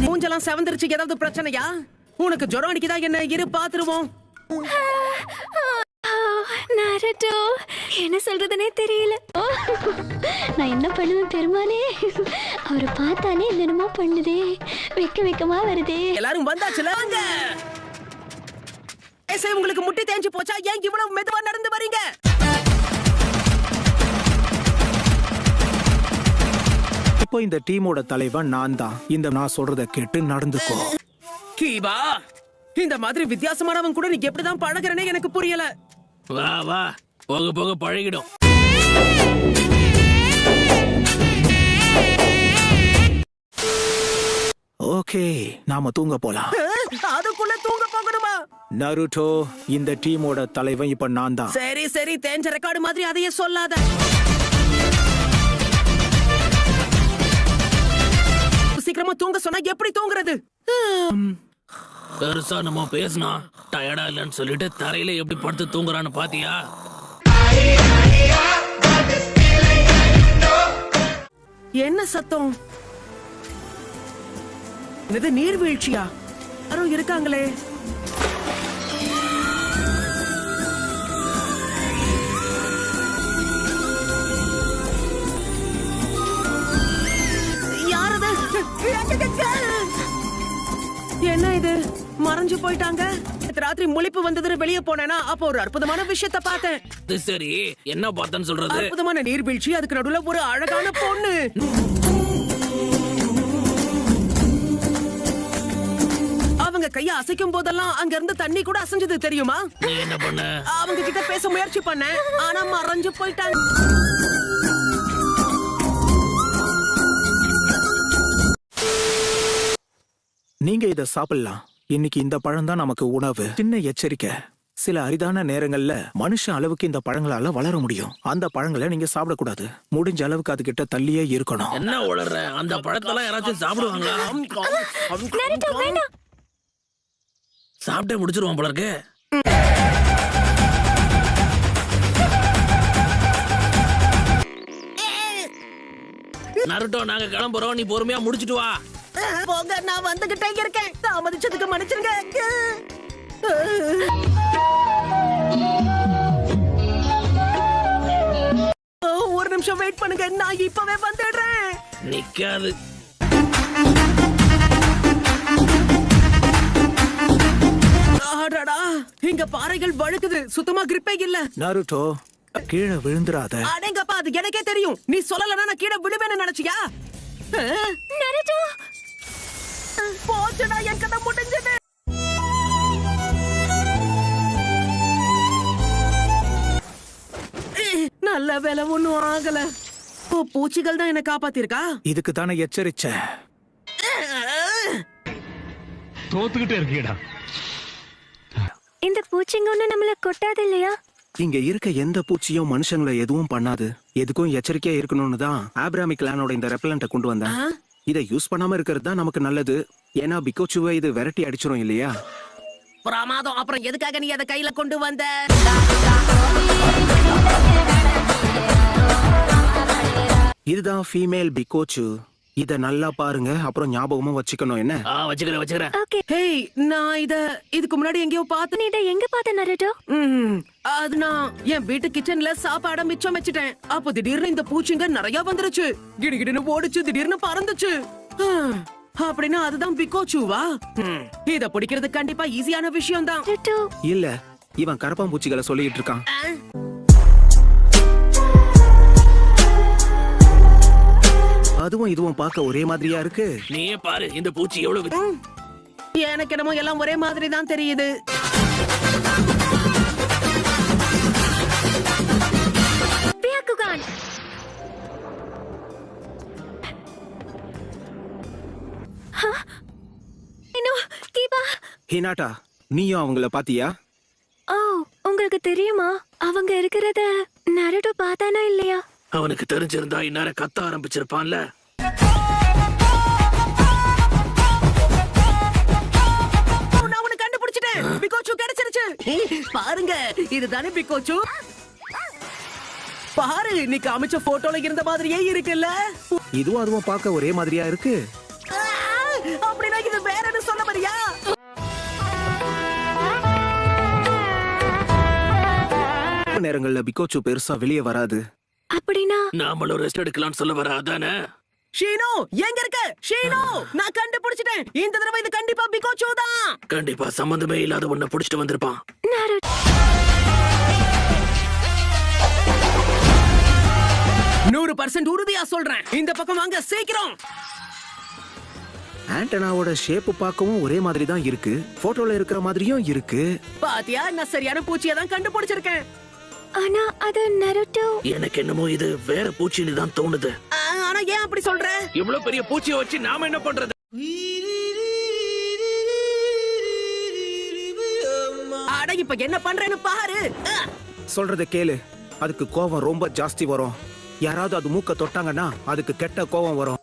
மூஞ்செல்லாம் செவந்திருச்சு. ஏதாவது பிரச்சனையா? உனக்கு ஜுரம் அடிக்குதா என்ன? இரு பாத்துருவோம். நாரட்டோ, என்ன சொல்றதுனே தெரியல. நான் என்ன பண்ணுவேன் பெருமானே? அவரை பார்த்தானே என்னமா பண்ணுதே, வெக்கமா வருதே. எல்லாரும் வந்தாச்சுல? உங்களுக்கு முட்டி தேஞ்சு போச்சா? ஏன் இவ்வளவு மெதுவா நடந்து வரீங்க? இப்போ இந்த டீமோட தலைவன் நான் தான். நான் சொல்றத கேட்டு நடந்துக்கோ. கீபா, இந்த மாதிரி வித்தியாசமானவன் கூட நீ எப்படிதான் பழகுறனே எனக்கு புரியல. வா வா, போக போக பழகிடும். ஓகே, நாம தூங்க போலாம். அதுக்குள்ள தூங்க போகணுமா? நருட்டோ, இந்த டீமோட தலைவன் இப்ப நான் தான். சரி சரி, தேஞ்ச ரெக்கார்டு மாதிரி அதையே சொல்லாத. சீக்கிரமா தூங்க சொன்னா எப்படி தூங்குறது? பெருசா நம்ம பேசினா டயர்டா இல்லன்னு சொல்லிட்டு தரையில எப்படி படுத்து தூங்குறான்னு பாத்தியா? என்ன சத்தம்? இது நீர்வீழ்ச்சியா? யாரும் இருக்காங்களே. யாரது? என்ன இது? மறைஞ்சு போயிட்டாங்க. ராத்திரி முழிப்பு வந்ததுன்னு வெளியே போனேனா அப்போ ஒரு அற்புதமான விஷயத்தை பார்த்தேன். சரி, என்ன பார்த்தேன்னு சொல்றது? அற்புதமான நீர்வீழ்ச்சி, அதுக்கு நடுவுல ஒரு அழகான பொண்ணு. அவங்க கைய அசைக்கும் போதெல்லாம் அங்க இருந்து தண்ணி கூட அசைஞ்சது தெரியுமா? நீ என்ன பண்ண? அவங்க கிட்ட பேச முயற்சி பண்ணேன், ஆனா மறைஞ்சு போயிட்டாங்க. நீங்க இத சாப்பிடலாம். இன்னைக்கு இந்த பழம் தான் நமக்கு உணவு. சின்ன எச்சரிக்கை, சில அரிதான நேரங்கள்ல மனுஷ அளவுக்கு இந்த பழங்களால வளர முடியும். அந்த பழங்களை நீங்க சாப்பிடக்கூடாது. முடிஞ்ச அளவுக்கு அது கிட்ட தள்ளியே இருக்கணும். என்ன உளற? அந்த பழத்தெல்லாம் யாராச்சும் சாப்பிடுவாங்களா? சாப்பிட்டே முடிச்சிருவான் போல இருக்கு. நருட்டோ, நாங்க கிளம்புறோம், நீ பொறுமையா முடிச்சிட்டு வா. போங்க, நான் வந்துகிட்டே இருக்கேன். தாமதிச்சதுக்கு மன்னிச்சிருங்க. ஒரு நிமிஷம் வெயிட் பண்ணுங்க, நான் இப்பவே வந்துடுறேன். நிக்காது. இங்க பாறைகள் வழுக்குது, சுத்தமா கிரிப்பே இல்ல. நருட்டோ, கீழே விழுந்துராத. அடேங்கப்பா, அது எனக்கே தெரியும். நீ சொல்லலன்னா நான் கீழே விழுவேன்னு நினைச்சியா? நாரட்டோ, போச்சுடா, என் கதை முடிஞ்சது. நல்ல வேலை, ஒண்ணும் ஆகல. பூச்சிகள் தான் என்ன காப்பாத்திருக்கா. இதுக்கு தானே எச்சரிச்சேன். தோத்துக்கிட்டே இருக்கீடா. இந்த பூச்சிங்க ஒண்ணு நம்மள கொட்டாது இல்லையா? இங்க இருக்க எந்த பூச்சியும் மனுஷங்களை எதுவும் பண்ணாது. எதுக்கும் எச்சரிக்கையா இருக்கணும்னு தான் ஆப்ராமி கிளானோட இந்த ரெப்பலண்ட கொண்டு வந்தேன். இதை யூஸ் பண்ணாம இருக்கிறது தான் நமக்கு நல்லது. ஏன்னா பிகோச்சுவை இது விரட்டி அடிச்சிரும் இல்லையா? பிரமாதம். அப்புறம் எதுக்காக நீ அதை கையில கொண்டு வந்த? இதுதான் ஃபீமேல் பிகோச்சு. இத நல்லா பாருங்க, அப்புறம் ஞாபகமும் வச்சுக்கணும். என்ன? வச்சுக்கிறேன். ஓகே. ஹேய், நான் இதுக்கு முன்னாடி எங்கேயோ பார்த்தேன். நீ இத எங்க பார்த்த நாரட்டோ? அது நான் என் வீட்டு கிச்சன்ல சாப்பாட மிச்சம் வச்சுட்டேன். அப்போ திடீர்னு இந்த பூச்சிங்க நிறைய வந்துருச்சு. கிடுகிடுன்னு ஓடிச்சு, திடீர்னு பறந்துச்சு. அப்படின்னா அதுதான் பிகோச்சுவா? இத பிடிக்கிறது கண்டிப்பா ஈஸியான விஷயம் தான். இல்ல, இவன் கரப்பாம்பூச்சிகளை சொல்லிட்டு இருக்கான். அதுவும் இதுவும் பார்க்க ஒரே மாதிரியா இருக்கு. நீயே பாரு, இந்த பூச்சி எவ்வளவு. எனக்கு என்னமோ எல்லாம் ஒரே மாதிரி தான் தெரியுது. ஹினாட்டா, நீயும் அவங்கள பாத்தியா? ஓ, உங்களுக்கு தெரியுமா அவங்க இருக்கிறத நாரட்டோ பார்த்தானா இல்லையா? அவனுக்கு தெரிஞ்சிருந்தா இந்நேரம் கத்த ஆரம்பிச்சிருப்பான்ல. நான் உன்னை கண்டுபிடிச்சிட்டேன். பிகோச்சு கிடைச்சிருச்சு. பாருங்க, இதுதானே பிகோச்சு. பாரு, நீ காமிச்ச போட்டோல இருந்த மாதிரியே இருக்குல்ல. இதுவும் அதுவும் பார்க்க ஒரே மாதிரியா இருக்கு. நேரங்கள்ல பிகோச்சு பெருசா வெளியே வராது. அப்படின்னா நாமளும் ரெஸ்ட் எடுக்கலாம்னு சொல்ல வர அதானே? ஷீனோ எங்க இருக்க? ஷீனோ, நான் கண்டுபிடிச்சிட்டேன். இந்த தடவை இது கண்டிப்பா பிகோச்சு தான். கண்டிப்பா சம்பந்தமே இல்லாத ஒண்ண புடிச்சிட்டு வந்திருப்பான். நருட்டோ 100% உறுதியா சொல்றேன். இந்த பக்கம் வாங்க சீக்கிரம். ஆண்டனாவோட ஷேப் பார்க்கவும் ஒரே மாதிரி தான் இருக்கு. போட்டோல இருக்கிற மாதிரியும் இருக்கு. பாத்தியா, நான் சரியான பூச்சியை தான் கண்டுபிடிச்சிருக்கேன். ஆனா அது நருட்டோ. எனக்கு என்னமோ இது வேற பூச்சின்னு தான் தோணுது. ஆனா ஏன் அப்படி சொல்ற? இவ்வளவு பெரிய பூச்சியை வச்சு நாம என்ன பண்றது? அட இப்ப என்ன பண்றேன்னு பாரு. சொல்றத கேளு. அதுக்கு கோபம் ரொம்ப ஜாஸ்தி வரும். யாராவது அது மூக்க தொட்டாங்கன்னா அதுக்கு கெட்ட கோபம் வரும்.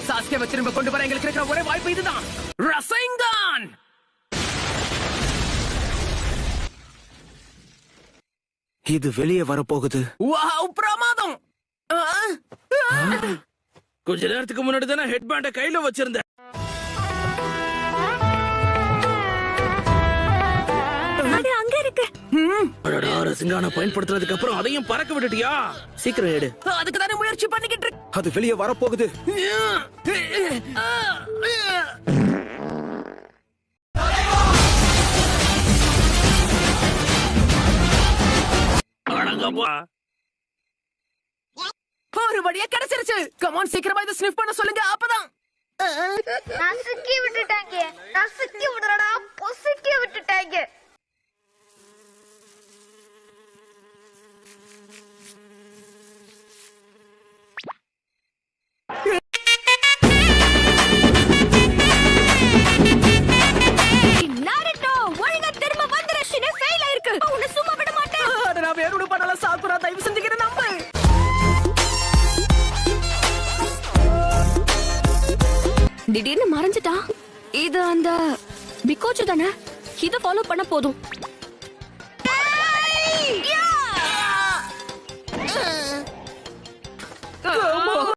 சாஸ்கேவை திரும்ப கொண்டு வர எங்களுக்கு இருக்கிற ஒரே வாய்ப்பு இதுதான். ரசைங்கான். இது வெளியே வரப்போகுது. வாவ், பிரமாதம். கொஞ்ச நேரத்துக்கு முன்னாடி தானே ஹெட் பேண்ட கையில வச்சிருந்தேன். அது அங்க இருக்கு. அடடா, ரசிங்கான பயன்படுத்துறதுக்கு அப்புறம் அதையும் பறக்க விட்டுட்டியா? சீக்கிரம் எடு. அதுக்கு தானே முயற்சி பண்ணிக்கிட்டு இருக்கு. அது வெளியே வரப்போகுது. அடங்கப்பா. ஒரு வழியா கிடைச்சிருச்சு. கமான், சீக்கிரமா இதை ஸ்னிஃப் பண்ண சொல்லுங்க. அப்பதான் நசுக்கி விட்டுட்டாங்க. நசுக்கி விடுறடா, பொசுக்கி விட்டுட்டாங்க. நருட்டோ ஒழுங்கா திரும்ப வந்துரு. ஷினே ஃபெயில் ஆயிருக்கு. உன்னை சும்மா விட மாட்டேன். அட, நான் வேற ஒண்ணு பண்ணல. சாக்குரா, தயவு செஞ்சுக்கிட்டு நம்பு. திடீர்னு மறைஞ்சிட்டா. இது அந்த பிகோச்சு தானே? இத ஃபாலோ பண்ண போதும். Come on.